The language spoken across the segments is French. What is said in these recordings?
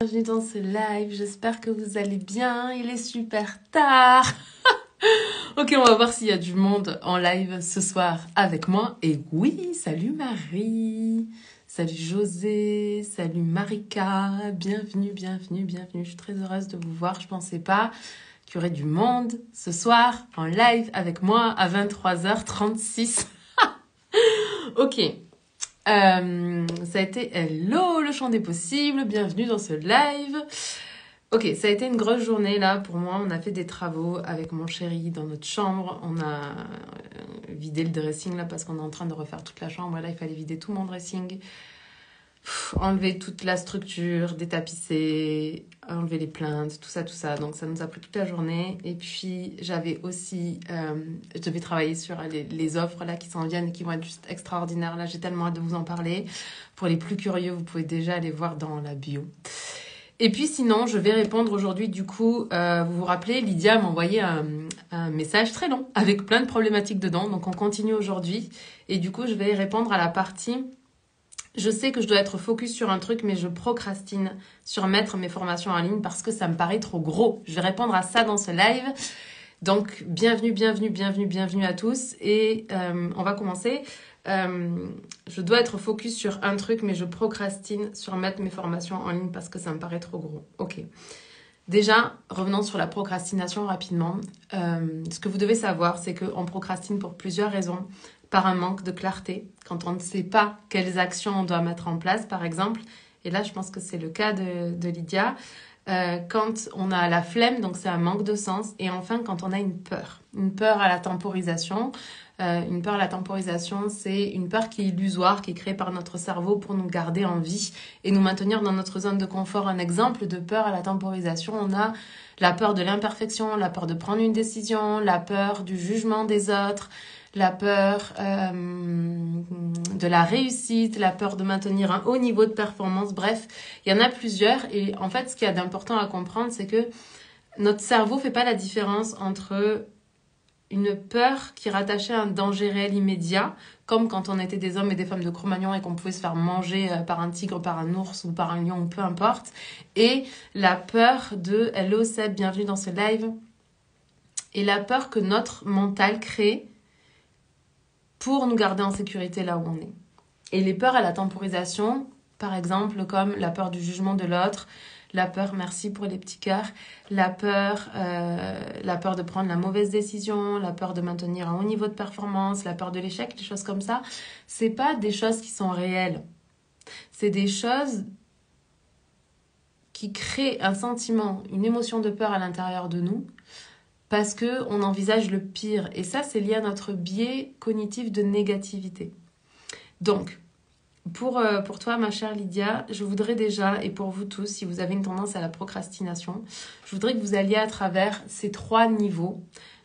Bienvenue dans ce live, j'espère que vous allez bien, il est super tard. Ok, on va voir s'il y a du monde en live ce soir avec moi. Et oui, salut Marie, salut José, salut Marika, bienvenue, bienvenue, bienvenue. Je suis très heureuse de vous voir, je pensais pas qu'il y aurait du monde ce soir en live avec moi à 23h36. Ok. Ça a été hello le champ des possibles, bienvenue dans ce live. Ok, ça a été une grosse journée là pour moi. On a fait des travaux avec mon chéri dans notre chambre. On a vidé le dressing là parce qu'on est en train de refaire toute la chambre. Là, il fallait vider tout mon dressing, enlever toute la structure, détapisser, enlever les plaintes, tout ça, tout ça. Donc ça nous a pris toute la journée. Et puis j'avais aussi, je devais travailler sur les offres là qui s'en viennent et qui vont être juste extraordinaires. Là, j'ai tellement hâte de vous en parler. Pour les plus curieux, vous pouvez déjà aller voir dans la bio. Et puis sinon, je vais répondre aujourd'hui, du coup, vous vous rappelez, Lydia m'a envoyé un message très long avec plein de problématiques dedans. Donc on continue aujourd'hui. Et du coup, je vais répondre à la partie... Je sais que je dois être focus sur un truc, mais je procrastine sur mettre mes formations en ligne parce que ça me paraît trop gros. Je vais répondre à ça dans ce live. Donc, bienvenue, bienvenue, bienvenue, bienvenue à tous. Et on va commencer. Je dois être focus sur un truc, mais je procrastine sur mettre mes formations en ligne parce que ça me paraît trop gros. Ok. Déjà, revenons sur la procrastination rapidement. Ce que vous devez savoir, c'est qu'on procrastine pour plusieurs raisons. Par un manque de clarté, quand on ne sait pas quelles actions on doit mettre en place, par exemple. Et là, je pense que c'est le cas de Lydia. Quand on a la flemme, donc c'est un manque de sens. Et enfin, quand on a une peur à la temporisation. Une peur à la temporisation, c'est une peur qui est illusoire, qui est créée par notre cerveau pour nous garder en vie et nous maintenir dans notre zone de confort. Un exemple de peur à la temporisation, on a la peur de l'imperfection, la peur de prendre une décision, la peur du jugement des autres, la peur de la réussite, la peur de maintenir un haut niveau de performance. Bref, il y en a plusieurs. Et en fait, ce qu'il y a d'important à comprendre, c'est que notre cerveau ne fait pas la différence entre une peur qui est rattachée à un danger réel immédiat, comme quand on était des hommes et des femmes de Cro-Magnon et qu'on pouvait se faire manger par un tigre, par un ours ou par un lion, ou peu importe. Et la peur de « Hello Seb, bienvenue dans ce live ». Et la peur que notre mental crée pour nous garder en sécurité là où on est. Et les peurs à la temporisation, par exemple, comme la peur du jugement de l'autre, la peur, merci pour les petits cœurs, la peur de prendre la mauvaise décision, la peur de maintenir un haut niveau de performance, la peur de l'échec, des choses comme ça, c'est pas des choses qui sont réelles. C'est des choses qui créent un sentiment, une émotion de peur à l'intérieur de nous, parce qu'on envisage le pire. Et ça, c'est lié à notre biais cognitif de négativité. Donc, pour toi, ma chère Lydia, je voudrais déjà, et pour vous tous, si vous avez une tendance à la procrastination, je voudrais que vous alliez à travers ces 3 niveaux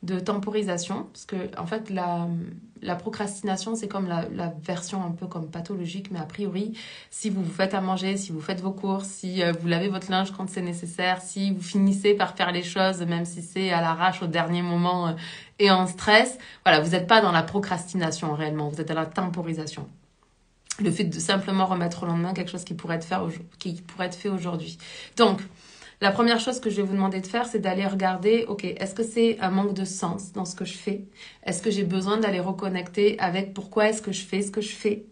de temporisation. Parce que, en fait, la procrastination, c'est comme la version un peu comme pathologique, mais a priori, si vous vous faites à manger, si vous faites vos courses, si vous lavez votre linge quand c'est nécessaire, si vous finissez par faire les choses, même si c'est à l'arrache au dernier moment et en stress, voilà, vous n'êtes pas dans la procrastination réellement, vous êtes dans la temporisation. Le fait de simplement remettre au lendemain quelque chose qui pourrait être fait aujourd'hui. Donc, la première chose que je vais vous demander de faire, c'est d'aller regarder, ok, est-ce que c'est un manque de sens dans ce que je fais? Est-ce que j'ai besoin d'aller reconnecter avec pourquoi est-ce que je fais ce que je fais?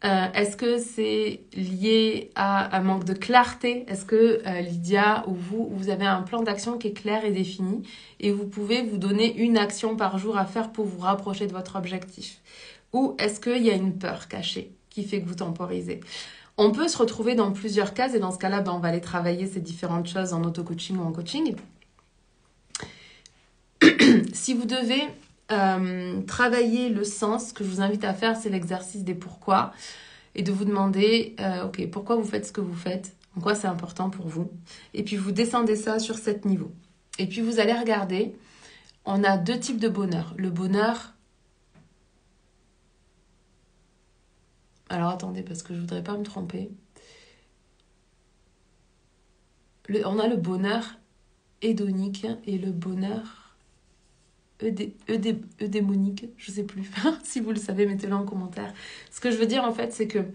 Est-ce que c'est lié à un manque de clarté? Est-ce que Lydia ou vous avez un plan d'action qui est clair et défini et vous pouvez vous donner une action par jour à faire pour vous rapprocher de votre objectif? Ou est-ce qu'il y a une peur cachée qui fait que vous temporisez? On peut se retrouver dans plusieurs cases et dans ce cas-là, on va aller travailler ces différentes choses en auto-coaching ou en coaching. Si vous devez travailler le sens, ce que je vous invite à faire, c'est l'exercice des pourquoi et de vous demander, ok, pourquoi vous faites ce que vous faites? En quoi c'est important pour vous? Et puis vous descendez ça sur 7 niveaux. Et puis vous allez regarder, on a 2 types de bonheur. Le bonheur... Alors attendez, parce que je voudrais pas me tromper. On a le bonheur hédonique et le bonheur eudémonique, je sais plus. Si vous le savez, mettez-le en commentaire. Ce que je veux dire en fait, c'est que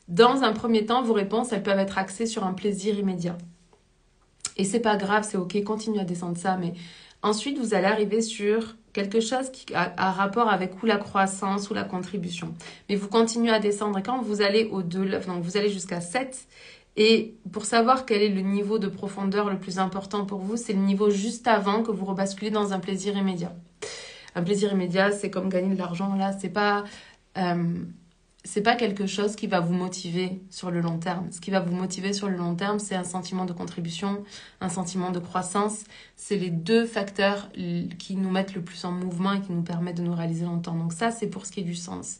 Dans un premier temps, vos réponses, elles peuvent être axées sur un plaisir immédiat. Et c'est pas grave, c'est ok, continuez à descendre ça, mais ensuite, vous allez arriver sur quelque chose qui a rapport avec ou la croissance ou la contribution. Mais vous continuez à descendre et quand vous allez au-delà, donc vous allez jusqu'à 7, et pour savoir quel est le niveau de profondeur le plus important pour vous, c'est le niveau juste avant que vous rebasculez dans un plaisir immédiat. Un plaisir immédiat, c'est comme gagner de l'argent, là, c'est pas quelque chose qui va vous motiver sur le long terme. Ce qui va vous motiver sur le long terme, c'est un sentiment de contribution, un sentiment de croissance. C'est les deux facteurs qui nous mettent le plus en mouvement et qui nous permettent de nous réaliser longtemps. Donc ça, c'est pour ce qui est du sens.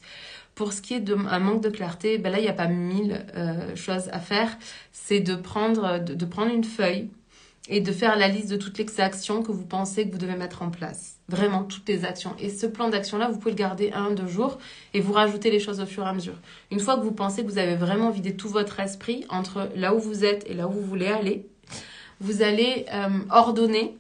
Pour ce qui est d'un manque de clarté, ben là, il n'y a pas 1000 choses à faire. C'est de prendre une feuille et de faire la liste de toutes les actions que vous pensez que vous devez mettre en place. Vraiment, toutes les actions. Et ce plan d'action-là, vous pouvez le garder 1-2 jours et vous rajoutez les choses au fur et à mesure. Une fois que vous pensez que vous avez vraiment vidé tout votre esprit entre là où vous êtes et là où vous voulez aller, vous allez ordonner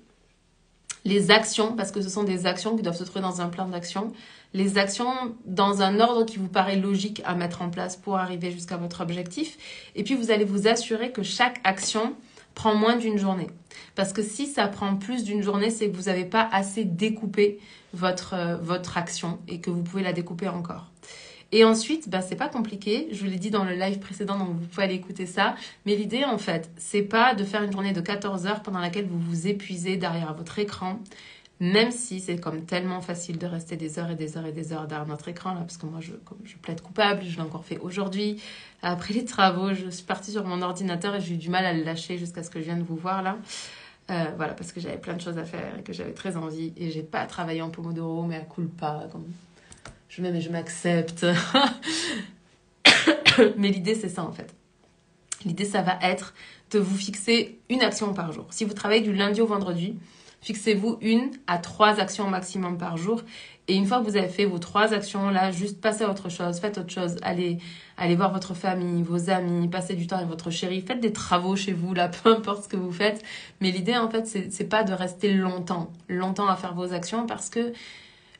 les actions, parce que ce sont des actions qui doivent se trouver dans un plan d'action, les actions dans un ordre qui vous paraît logique à mettre en place pour arriver jusqu'à votre objectif. Et puis, vous allez vous assurer que chaque action prend moins d'une journée. Parce que si ça prend plus d'une journée, c'est que vous n'avez pas assez découpé votre action et que vous pouvez la découper encore. Et ensuite, c'est pas compliqué. Je vous l'ai dit dans le live précédent, donc vous pouvez aller écouter ça. Mais l'idée, en fait, c'est pas de faire une journée de 14 heures pendant laquelle vous vous épuisez derrière votre écran. Même si c'est comme tellement facile de rester des heures et des heures et des heures derrière notre écran, là, parce que moi, je plaide coupable, je l'ai encore fait aujourd'hui. Après les travaux, je suis partie sur mon ordinateur et j'ai eu du mal à le lâcher jusqu'à ce que je vienne vous voir là. Voilà, parce que j'avais plein de choses à faire et que j'avais très envie. Et j'ai pas travaillé en Pomodoro, mais à culpa, comme je m'aime et je m'accepte. Mais l'idée, c'est ça en fait. L'idée, ça va être de vous fixer une action par jour. Si vous travaillez du lundi au vendredi, fixez-vous 1 à 3 actions maximum par jour. Et une fois que vous avez fait vos 3 actions, là, juste passez à autre chose, faites autre chose. Allez voir votre famille, vos amis, passez du temps avec votre chéri, faites des travaux chez vous, là, peu importe ce que vous faites. Mais l'idée, en fait, c'est pas de rester longtemps à faire vos actions parce que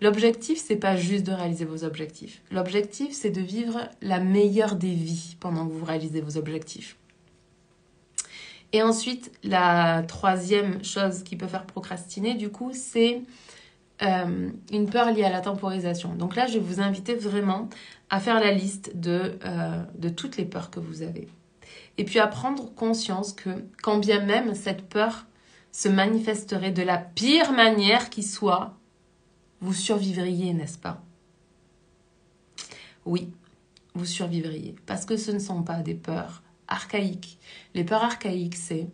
l'objectif, c'est pas juste de réaliser vos objectifs. L'objectif, c'est de vivre la meilleure des vies pendant que vous réalisez vos objectifs. Et ensuite, la troisième chose qui peut faire procrastiner, du coup, c'est une peur liée à la temporisation. Donc là, je vais vous inviter vraiment à faire la liste de toutes les peurs que vous avez. Et puis à prendre conscience que quand bien même cette peur se manifesterait de la pire manière qui soit, vous survivriez, n'est-ce pas? Oui, vous survivriez. Parce que ce ne sont pas des peurs archaïques. Les peurs archaïques, c'est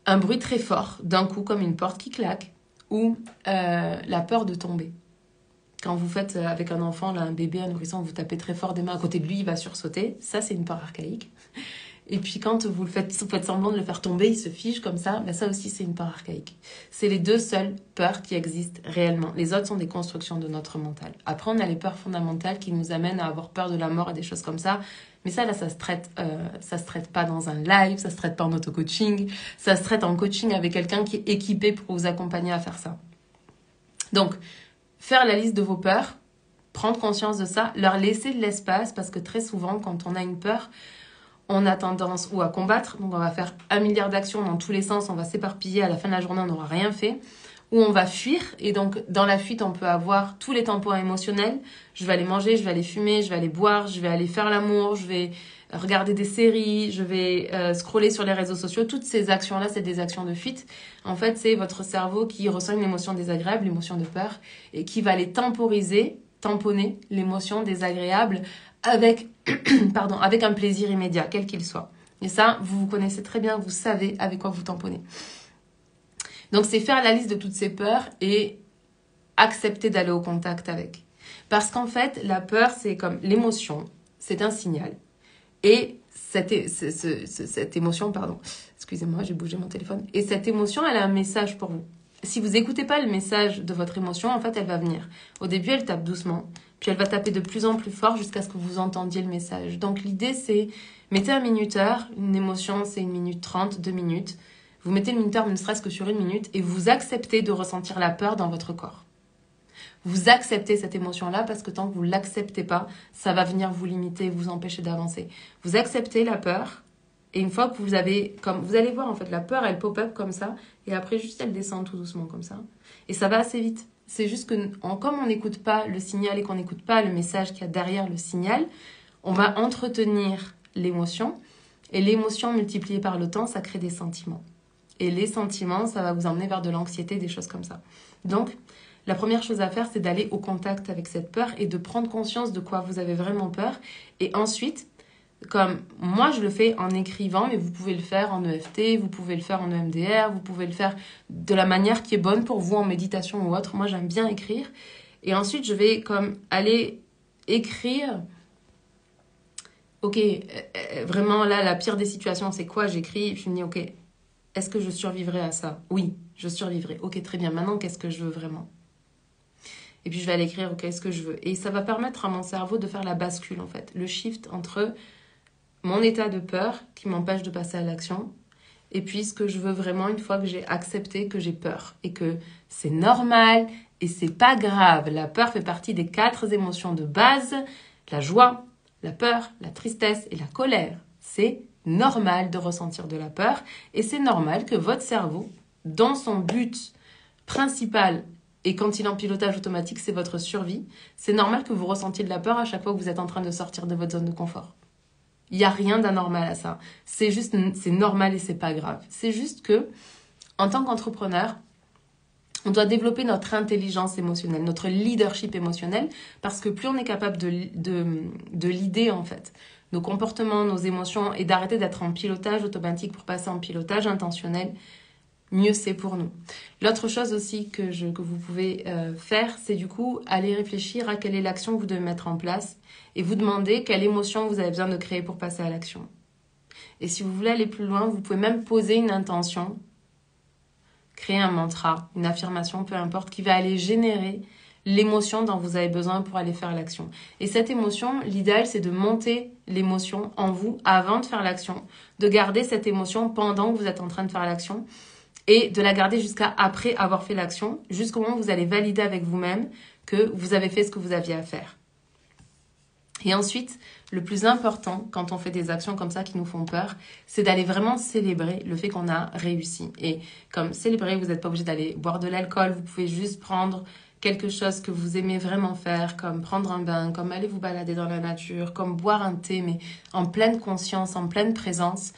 un bruit très fort, d'un coup comme une porte qui claque, ou la peur de tomber. Quand vous faites avec un enfant, là, un bébé, un nourrisson, vous tapez très fort des mains à côté de lui, il va sursauter. Ça, c'est une peur archaïque. Et puis quand vous faites semblant de le faire tomber, il se fige comme ça, ça aussi, c'est une peur archaïque. C'est les deux seules peurs qui existent réellement. Les autres sont des constructions de notre mental. Après, on a les peurs fondamentales qui nous amènent à avoir peur de la mort et des choses comme ça. Mais ça, là, ça se traite pas dans un live, ça se traite pas en auto-coaching, ça se traite en coaching avec quelqu'un qui est équipé pour vous accompagner à faire ça. Donc, faire la liste de vos peurs, prendre conscience de ça, leur laisser de l'espace, parce que très souvent, quand on a une peur, on a tendance ou à combattre, donc on va faire 1 milliard d'actions dans tous les sens, on va s'éparpiller, à la fin de la journée, on n'aura rien fait, ou on va fuir, et donc dans la fuite, on peut avoir tous les temporaires émotionnels, je vais aller manger, je vais aller fumer, je vais aller boire, je vais aller faire l'amour, je vais regarder des séries, je vais scroller sur les réseaux sociaux, toutes ces actions-là, c'est des actions de fuite. En fait, c'est votre cerveau qui ressent une émotion désagréable, l'émotion de peur, et qui va aller tamponner l'émotion désagréable avec un plaisir immédiat, quel qu'il soit. Et ça, vous vous connaissez très bien, vous savez avec quoi vous tamponnez. Donc, c'est faire la liste de toutes ces peurs et accepter d'aller au contact avec. Parce qu'en fait, la peur, c'est comme l'émotion, c'est un signal. Et cette émotion, excusez-moi, j'ai bougé mon téléphone. Et cette émotion, elle a un message pour vous. Si vous n'écoutez pas le message de votre émotion, en fait, elle va venir. Au début, elle tape doucement. Puis elle va taper de plus en plus fort jusqu'à ce que vous entendiez le message. Donc l'idée, c'est mettez un minuteur. Une émotion, c'est 1 minute 30, 2 minutes. Vous mettez le minuteur ne serait-ce que sur 1 minute et vous acceptez de ressentir la peur dans votre corps. Vous acceptez cette émotion-là parce que tant que vous ne l'acceptez pas, ça va venir vous limiter, vous empêcher d'avancer. Vous acceptez la peur et une fois que vous avez, comme vous allez voir en fait, la peur elle pop-up comme ça et après juste elle descend tout doucement comme ça. Et ça va assez vite. C'est juste que comme on n'écoute pas le signal et qu'on n'écoute pas le message qu'il y a derrière le signal, on va entretenir l'émotion et l'émotion multipliée par le temps, ça crée des sentiments. Et les sentiments, ça va vous emmener vers de l'anxiété, des choses comme ça. Donc, la première chose à faire, c'est d'aller au contact avec cette peur et de prendre conscience de quoi vous avez vraiment peur. Et ensuite, comme moi je le fais en écrivant, mais vous pouvez le faire en EFT, vous pouvez le faire en EMDR, vous pouvez le faire de la manière qui est bonne pour vous en méditation ou autre. Moi j'aime bien écrire. Et ensuite je vais comme aller écrire, ok, vraiment là la pire des situations c'est quoi? J'écris, je me dis ok, est-ce que je survivrai à ça? Oui, je survivrai. Ok, très bien, maintenant qu'est-ce que je veux vraiment? Et puis je vais aller écrire ok, qu'est-ce que je veux? Et ça va permettre à mon cerveau de faire la bascule en fait, le shift entre mon état de peur qui m'empêche de passer à l'action, et puis ce que je veux vraiment une fois que j'ai accepté que j'ai peur et que c'est normal et c'est pas grave. La peur fait partie des 4 émotions de base, la joie, la peur, la tristesse et la colère. C'est normal de ressentir de la peur et c'est normal que votre cerveau, dans son but principal et quand il est en pilotage automatique, c'est votre survie, c'est normal que vous ressentiez de la peur à chaque fois que vous êtes en train de sortir de votre zone de confort. Il n'y a rien d'anormal à ça. C'est juste, c'est normal et c'est pas grave. C'est juste que, en tant qu'entrepreneur, on doit développer notre intelligence émotionnelle, notre leadership émotionnel, parce que plus on est capable de leader, en fait, nos comportements, nos émotions, et d'arrêter d'être en pilotage automatique pour passer en pilotage intentionnel, mieux c'est pour nous. L'autre chose aussi que vous pouvez faire, c'est du coup aller réfléchir à quelle est l'action que vous devez mettre en place et vous demander quelle émotion vous avez besoin de créer pour passer à l'action. Et si vous voulez aller plus loin, vous pouvez même poser une intention, créer un mantra, une affirmation, peu importe, qui va aller générer l'émotion dont vous avez besoin pour aller faire l'action. Et cette émotion, l'idéal, c'est de monter l'émotion en vous avant de faire l'action, de garder cette émotion pendant que vous êtes en train de faire l'action et de la garder jusqu'à après avoir fait l'action, jusqu'au moment où vous allez valider avec vous-même que vous avez fait ce que vous aviez à faire. Et ensuite, le plus important quand on fait des actions comme ça qui nous font peur, c'est d'aller vraiment célébrer le fait qu'on a réussi. Et comme célébrer, vous n'êtes pas obligé d'aller boire de l'alcool, vous pouvez juste prendre quelque chose que vous aimez vraiment faire, comme prendre un bain, comme aller vous balader dans la nature, comme boire un thé, mais en pleine conscience, en pleine présence,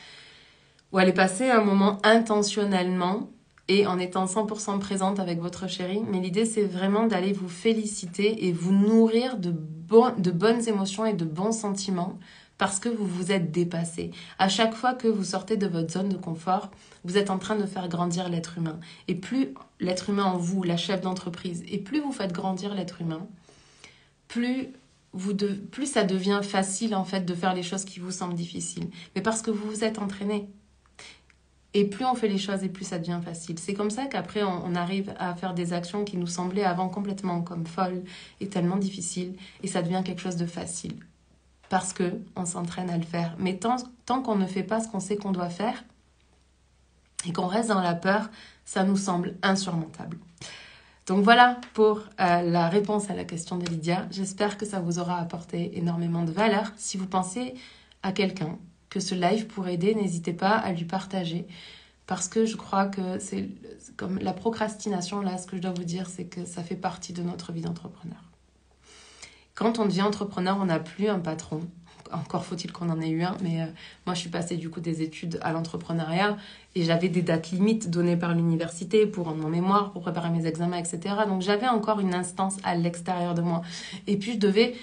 ou aller passer un moment intentionnellement et en étant 100% présente avec votre chéri. Mais l'idée, c'est vraiment d'aller vous féliciter et vous nourrir de bonnes émotions et de bons sentiments parce que vous vous êtes dépassé. À chaque fois que vous sortez de votre zone de confort, vous êtes en train de faire grandir l'être humain. Et plus l'être humain en vous, la chef d'entreprise, et plus vous faites grandir l'être humain, plus ça devient facile en fait de faire les choses qui vous semblent difficiles. Mais parce que vous vous êtes entraîné. Et plus on fait les choses et plus ça devient facile. C'est comme ça qu'après on arrive à faire des actions qui nous semblaient avant complètement comme folles et tellement difficiles. Et ça devient quelque chose de facile. Parce qu'on s'entraîne à le faire. Mais tant qu'on ne fait pas ce qu'on sait qu'on doit faire et qu'on reste dans la peur, ça nous semble insurmontable. Donc voilà pour la réponse à la question de Lydia. J'espère que ça vous aura apporté énormément de valeur. Si vous pensez à quelqu'un que ce live pourrait aider, n'hésitez pas à lui partager parce que je crois que c'est comme la procrastination, là, ce que je dois vous dire, c'est que ça fait partie de notre vie d'entrepreneur. Quand on devient entrepreneur, on n'a plus un patron. Encore faut-il qu'on en ait eu un, mais moi je suis passée du coup des études à l'entrepreneuriat et j'avais des dates limites données par l'université pour rendre mon mémoire, pour préparer mes examens, etc. Donc j'avais encore une instance à l'extérieur de moi. Et puis je devais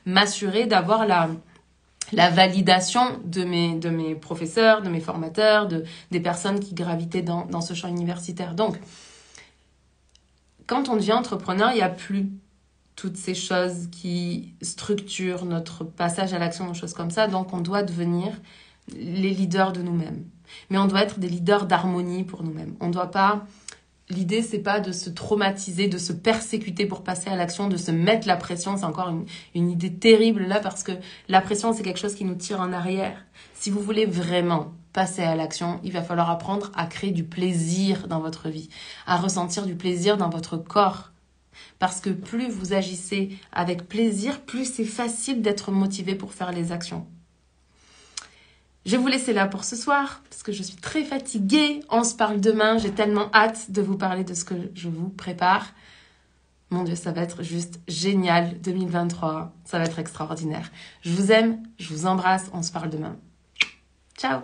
m'assurer d'avoir la validation de mes professeurs, de mes formateurs, des personnes qui gravitaient dans ce champ universitaire. Donc, quand on devient entrepreneur, il n'y a plus toutes ces choses qui structurent notre passage à l'action, des choses comme ça. Donc, on doit devenir les leaders de nous-mêmes. Mais on doit être des leaders d'harmonie pour nous-mêmes. On ne doit pas... L'idée, c'est pas de se traumatiser, de se persécuter pour passer à l'action, de se mettre la pression. C'est encore une idée terrible là parce que la pression, c'est quelque chose qui nous tire en arrière. Si vous voulez vraiment passer à l'action, il va falloir apprendre à créer du plaisir dans votre vie, à ressentir du plaisir dans votre corps. Parce que plus vous agissez avec plaisir, plus c'est facile d'être motivé pour faire les actions. Je vais vous laisser là pour ce soir, parce que je suis très fatiguée. On se parle demain, j'ai tellement hâte de vous parler de ce que je vous prépare. Mon Dieu, ça va être juste génial, 2023, ça va être extraordinaire. Je vous aime, je vous embrasse, on se parle demain. Ciao!